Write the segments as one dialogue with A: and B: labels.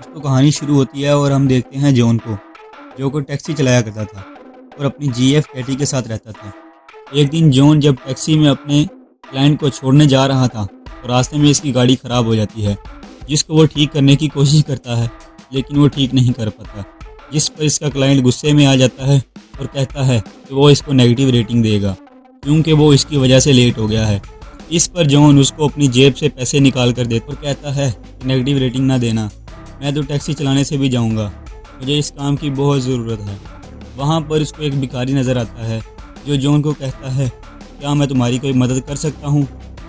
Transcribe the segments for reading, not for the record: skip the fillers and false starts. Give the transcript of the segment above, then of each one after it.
A: तो कहानी शुरू होती है और हम देखते हैं जॉन को, जो को टैक्सी चलाया करता था और अपनी जीएफ कैटी के साथ रहता था। एक दिन जॉन जब टैक्सी में अपने क्लाइंट को छोड़ने जा रहा था तो रास्ते में इसकी गाड़ी ख़राब हो जाती है, जिसको वो ठीक करने की कोशिश करता है लेकिन वो ठीक नहीं कर पाता, जिस पर इसका क्लाइंट गुस्से में आ जाता है और कहता है कि वो इसको नेगेटिव रेटिंग देगा क्योंकि वो इसकी वजह से लेट हो गया है। इस पर जॉन उसको अपनी जेब से पैसे निकाल कर देता और कहता है कि नेगेटिव रेटिंग ना देना, मैं तो टैक्सी चलाने से भी जाऊंगा, मुझे इस काम की बहुत ज़रूरत है। वहाँ पर उसको एक भिखारी नज़र आता है जो जॉन को कहता है, क्या मैं तुम्हारी कोई मदद कर सकता हूँ।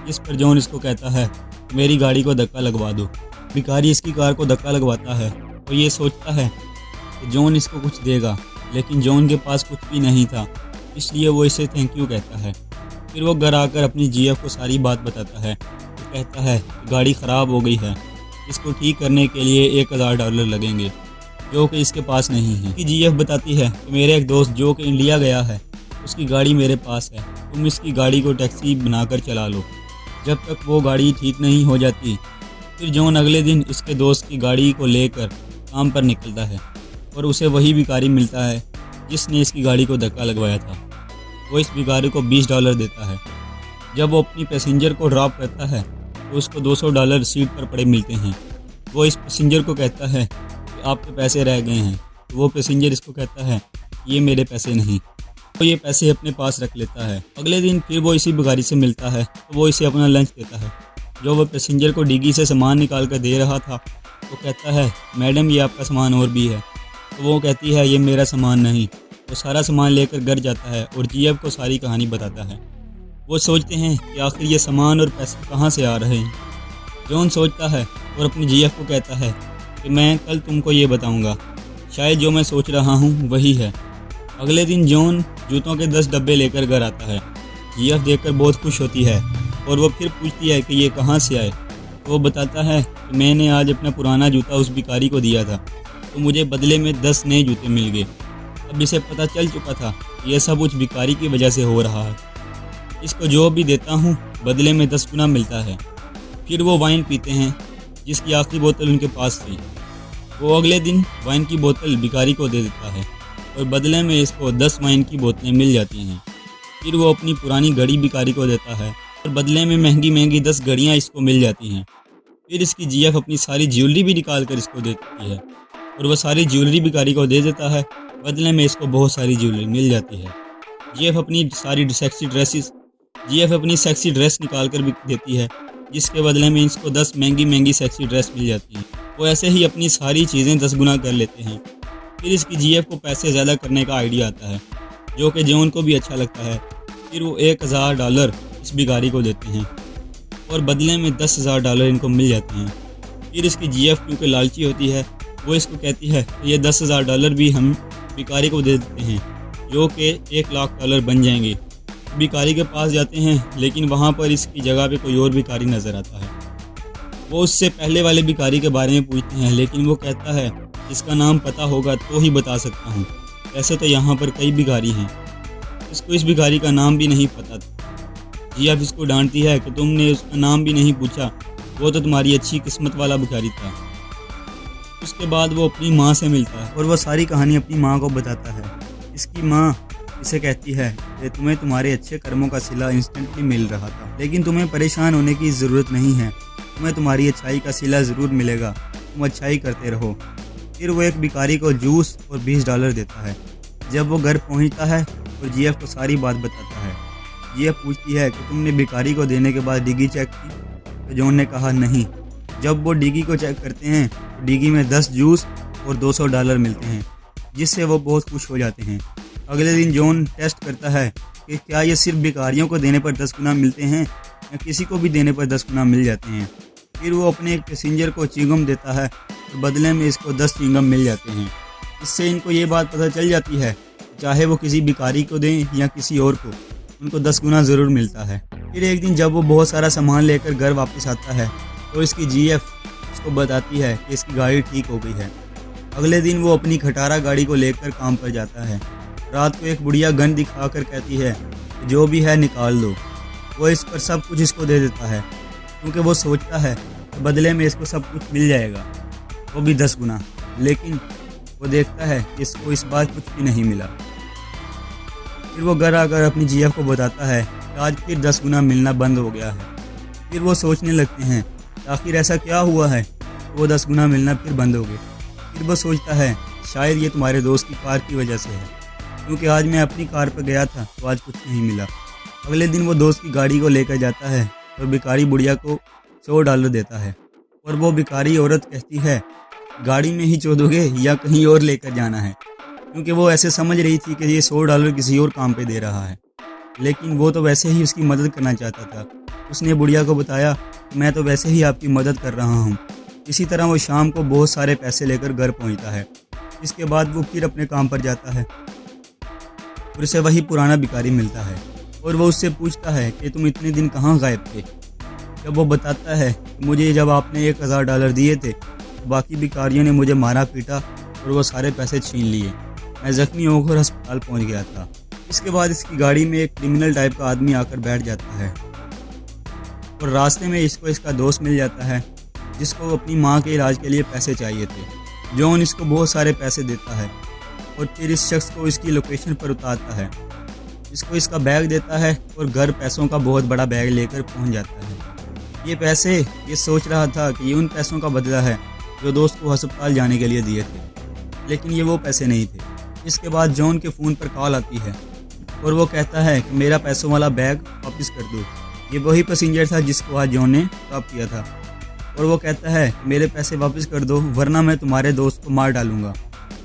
A: इस पर जॉन इसको कहता है, मेरी गाड़ी को धक्का लगवा दो। भिखारी इसकी कार को धक्का लगवाता है और ये सोचता है कि जॉन इसको कुछ देगा, लेकिन जॉन के पास कुछ भी नहीं था, इसलिए वो इसे थैंक यू कहता है। फिर वो घर आकर अपनी जीएफ को सारी बात बताता है और कहता है कि गाड़ी ख़राब हो गई है, इसको ठीक करने के लिए $1000 लगेंगे, जो कि इसके पास नहीं है। इसकी जीएफ बताती है कि मेरे एक दोस्त जो कि इंडिया गया है, उसकी गाड़ी मेरे पास है, तुम इसकी गाड़ी को टैक्सी बनाकर चला लो जब तक वो गाड़ी ठीक नहीं हो जाती। फिर जॉन अगले दिन इसके दोस्त की गाड़ी को लेकर काम पर निकलता है और उसे वही भिखारी मिलता है जिसने इसकी गाड़ी को धक्का लगवाया था। वो इस भिखारी को $20 देता है। जब वो अपनी पैसेंजर को ड्रॉप करता है तो उसको $200 सीट पर पड़े मिलते हैं। वो इस पैसेंजर को कहता है कि आपके पैसे रह गए हैं, तो वो पैसेंजर इसको कहता है ये मेरे पैसे नहीं, तो ये पैसे अपने पास रख लेता है। अगले दिन फिर वो इसी भिखारी से मिलता है तो वो इसे अपना लंच देता है। जो वो पैसेंजर को डिग्गी से सामान निकाल कर दे रहा था वो कहता है, मैडम ये आपका सामान और भी है। तो वो कहती है ये मेरा सामान नहीं। वो सारा सामान लेकर घर जाता है और जीएफ को सारी कहानी बताता है। वो सोचते हैं कि आखिर ये सामान और पैसे कहाँ से आ रहे हैं। जॉन सोचता है और अपनी जीएफ को कहता है कि मैं कल तुमको ये बताऊंगा, शायद जो मैं सोच रहा हूँ वही है। अगले दिन जॉन जूतों के 10 डब्बे लेकर घर आता है। जीएफ देखकर बहुत खुश होती है और वो फिर पूछती है कि ये कहाँ से आए। तो वो बताता है कि मैंने आज अपना पुराना जूता उस भिखारी को दिया था, तो मुझे बदले में 10 नए जूते मिल गए। अब इसे पता चल चुका था कि यह सब उस भिखारी की वजह से हो रहा है। इसको जो भी देता हूँ बदले में 10 गुना मिलता है। फिर वो वाइन पीते हैं जिसकी आखिरी बोतल उनके पास थी। वो अगले दिन वाइन की बोतल भिखारी को दे देता है और बदले में इसको 10 वाइन की बोतलें मिल जाती हैं। फिर वो अपनी पुरानी घड़ी भिखारी को देता है और बदले में महंगी महंगी 10 घड़ियाँ इसको मिल जाती हैं। फिर इसकी जीएफ अपनी सारी ज्वेलरी भी निकाल कर इसको देती है और वह सारी ज्वेलरी भिखारी को दे देता है, बदले में इसको बहुत सारी ज्वेलरी मिल जाती है। जीएफ अपनी सेक्सी ड्रेस निकाल कर भी देती है, जिसके बदले में इसको 10 महंगी महंगी सेक्सी ड्रेस मिल जाती हैं। वो ऐसे ही अपनी सारी चीज़ें 10 गुना कर लेते हैं। फिर इसकी जीएफ को पैसे ज़्यादा करने का आइडिया आता है, जो कि जॉन को भी अच्छा लगता है। फिर वो $1000 इस भिखारी को देते हैं और बदले में $10,000 इनको मिल जाते हैं। फिर इसकी जीएफ क्योंकि लालची होती है, वो इसको कहती है कि ये $10,000 भी हम भिखारी को दे देते हैं, जो कि $1,00,000 बन जाएंगे। भिखारी के पास जाते हैं लेकिन वहाँ पर इसकी जगह पे कोई और भिखारी नज़र आता है। वो उससे पहले वाले भिखारी के बारे में पूछते हैं, लेकिन वो कहता है इसका नाम पता होगा तो ही बता सकता हूँ, ऐसे तो यहाँ पर कई भिखारी हैं। इसको इस भिखारी का नाम भी नहीं पता था। जीएफ इसको डांटती है कि तुमने उसका नाम भी नहीं पूछा, वो तो तुम्हारी अच्छी किस्मत वाला भिखारी था। उसके बाद वो अपनी माँ से मिलता है और वह सारी कहानी अपनी माँ को बताता है। इसकी माँ इसे कहती है कि तुम्हें तुम्हारे अच्छे कर्मों का सिला इंस्टेंटली मिल रहा था, लेकिन तुम्हें परेशान होने की ज़रूरत नहीं है, तुम्हें तुम्हारी अच्छाई का सिला ज़रूर मिलेगा, तुम अच्छाई करते रहो। फिर वो एक भिखारी को जूस और $20 देता है। जब वो घर पहुंचता है और जीएफ को सारी बात बताता है। जीएफ पूछती है कि तुमने भिखारी को देने के बाद डिग्गी चेक की, तो जॉन ने कहा नहीं। जब वो डिग्गी को चेक करते हैं तो डिग्गी में 10 जूस और $200 मिलते हैं, जिससे वो बहुत खुश हो जाते हैं। अगले दिन जॉन टेस्ट करता है कि क्या ये सिर्फ भिखारियों को देने पर 10 गुना मिलते हैं या किसी को भी देने पर 10 गुना मिल जाते हैं। फिर वो अपने एक पैसेंजर को चिंगम देता है तो बदले में इसको 10 चिंगम मिल जाते हैं। इससे इनको ये बात पता चल जाती है, चाहे वो किसी भिखारी को दें या किसी और को, उनको 10 गुना ज़रूर मिलता है। फिर एक दिन जब वो बहुत सारा सामान लेकर घर वापस आता है तो इसकी जीएफ उसको बताती है कि इसकी गाड़ी ठीक हो गई है। अगले दिन वो अपनी खटारा गाड़ी को लेकर काम पर जाता है। रात को एक बुढ़िया गन दिखाकर कहती है कि जो भी है निकाल दो। वो इस पर सब कुछ इसको दे देता है क्योंकि वो सोचता है कि बदले में इसको सब कुछ मिल जाएगा। वो भी 10 गुना। लेकिन वो देखता है कि इसको इस बार कुछ भी नहीं मिला। फिर वो घर आकर अपनी जीएफ को बताता है कि आज फिर 10 गुना मिलना बंद हो गया है। फिर वो सोचने लगते हैं कि आखिर ऐसा क्या हुआ है तो वो 10 गुना मिलना फिर बंद हो गए। फिर वो सोचता है शायद ये तुम्हारे दोस्त की कार की वजह से है, क्योंकि आज मैं अपनी कार पर गया था तो आज कुछ नहीं मिला। अगले दिन वो दोस्त की गाड़ी को लेकर जाता है और भिखारी बुढ़िया को $100 देता है और वो भिखारी औरत कहती है गाड़ी में ही चोदोगे या कहीं और लेकर जाना है, क्योंकि वो ऐसे समझ रही थी कि ये $100 किसी और काम पे दे रहा है। लेकिन वो तो वैसे ही उसकी मदद करना चाहता था। उसने बुढ़िया को बताया मैं तो वैसे ही आपकी मदद कर रहा हूँ। इसी तरह वो शाम को बहुत सारे पैसे लेकर घर पहुँचता है। इसके बाद वो फिर अपने काम पर जाता है और उसे वही पुराना भिखारी मिलता है और वो उससे पूछता है कि तुम इतने दिन कहाँ गायब थे। जब वो बताता है कि मुझे जब आपने $1000 दिए थे तो बाकी भिखारियों ने मुझे मारा पीटा और वो सारे पैसे छीन लिए। मैं ज़ख्मी होकर अस्पताल पहुंच गया था। इसके बाद इसकी गाड़ी में एक क्रिमिनल टाइप का आदमी आकर बैठ जाता है और रास्ते में इसको इसका दोस्त मिल जाता है जिसको अपनी माँ के इलाज के लिए पैसे चाहिए थे। जॉन इसको बहुत सारे पैसे देता है और फिर इस शख्स को इसकी लोकेशन पर उतारता है। इसको इसका बैग देता है और घर पैसों का बहुत बड़ा बैग लेकर पहुंच जाता है। ये पैसे ये सोच रहा था कि ये उन पैसों का बदला है जो दोस्त को अस्पताल जाने के लिए दिए थे, लेकिन ये वो पैसे नहीं थे। इसके बाद जॉन के फ़ोन पर कॉल आती है और वो कहता है कि मेरा पैसों वाला बैग वापस कर दो। ये वही पैसेंजर था जिसको आज जॉन ने ड्रॉप किया था और वो कहता है मेरे पैसे वापस कर दो वरना मैं तुम्हारे दोस्त को मार डालूंगा।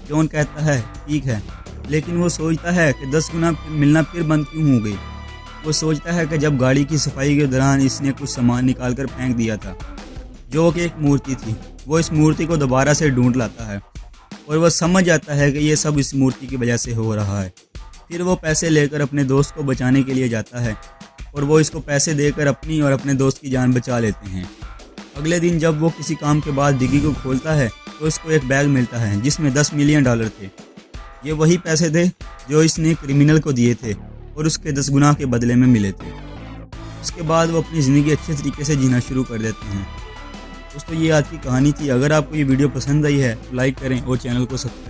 A: जॉन कहता है ठीक है, लेकिन वो सोचता है कि 10 गुना मिलना फिर बंद क्यों हो गई। वो सोचता है कि जब गाड़ी की सफाई के दौरान इसने कुछ सामान निकाल कर फेंक दिया था जो कि एक मूर्ति थी। वो इस मूर्ति को दोबारा से ढूंढ लाता है और वह समझ जाता है कि ये सब इस मूर्ति की वजह से हो रहा है। फिर वो पैसे लेकर अपने दोस्त को बचाने के लिए जाता है और वो इसको पैसे देकर अपनी और अपने दोस्त की जान बचा लेते हैं। अगले दिन जब वो किसी काम के बाद डिग्गी को खोलता है तो इसको एक बैग मिलता है जिसमें $10 मिलियन थे। ये वही पैसे थे जो इसने क्रिमिनल को दिए थे और उसके 10 गुना के बदले में मिले थे। उसके बाद वो अपनी ज़िंदगी अच्छे तरीके से जीना शुरू कर देते हैं। दोस्तों ये आज की कहानी थी। अगर आपको ये वीडियो पसंद आई है तो लाइक करें और चैनल को सब्सक्राइब